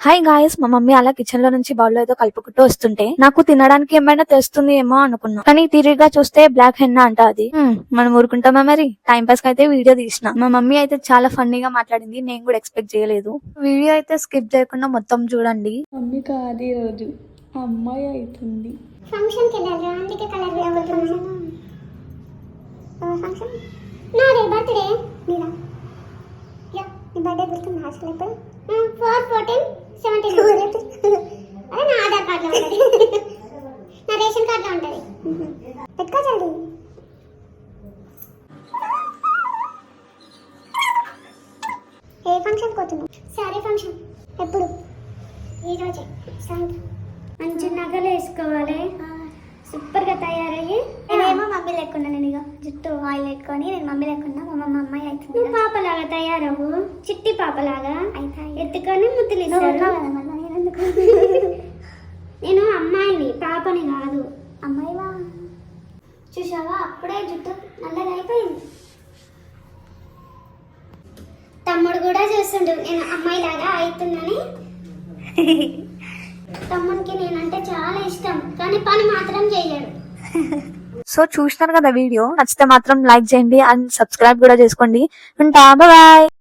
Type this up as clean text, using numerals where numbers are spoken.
Hi guys, మా mummy అలా kitchen లో నుంచి బౌల్ లో ఏదో కలుపుకుంటూ వస్తుంటే నాకు తినడానికి ఏమైనా తెస్తుంది ఏమో అనుకున్నా. కానీ తిరిగా చూస్తే బ్లాక్ హెన్నా అంట అది. మనం ఊరుకుంటామా మరి? టైం పాస్ కి అయితే వీడియో తీసిన. మా మమ్మీ అయితే చాలా ఫన్నీగా మాట్లాడింది, నేను కూడా ఎక్స్పెక్ట్ చేయలేదు. వీడియో అయితే స్కిప్ చేయకుండా మొత్తం చూడండి. మమ్మీ కాదు రోజు అమ్మాయి అవుతుంది. ఫంక్షన్ కి వెళ్ళాలి, అందుకే కలర్ ఎవరి ఫంక్షన్? ఫంక్షన్ నాదే బర్త్డే. నీదా? యా, నీ బర్త్డే గుర్తుంది అసలు ఎప్పుడు? 4/14/17. అదే నా ఆధార్ కార్డులో ఉంటుంది, నా రేషన్ కార్డులో ఉంటుంది. పెట్టుకో జల్దీ. ఏ ఫంక్షన్ పోతున్నావు? శారీ ఫంక్షన్. ఎప్పుడు? ఈరోజే సాయంత్రం. మంచి నగలు వేసుకోవాలి, సూపర్ గా తయారయ్యి. నేనేమో మమ్మీ లేకుండా, నేను ఇక జుట్టు ఆయిల్ పెట్టుకొని నేను మమ్మీ లేకుండా మా అమ్మాయి అవుతుంది. నువ్వు పాపలాగా తయారవు, చిట్టి పాపలాగా ఎత్తుకొని ముద్దులు ఇస్తారు. నేను అమ్మాయిని, పాపని కాదు. అమ్మాయివా? చూసావా, అప్పుడే జుట్టు నల్లగా అయిపోయింది. తమ్ముడు కూడా చూస్తుండు నేను అమ్మాయిలాగా అవుతుందని. తమ్మునికి నేనంటే చాలా ఇష్టం, కానీ పని మాత్రం చేయడు. సో చూసినారు కదా వీడియో, నచ్చితే మాత్రం లైక్ చేయండి అండ్ సబ్స్క్రైబ్ కూడా చేసుకోండి. ఉంటా, బాయ్.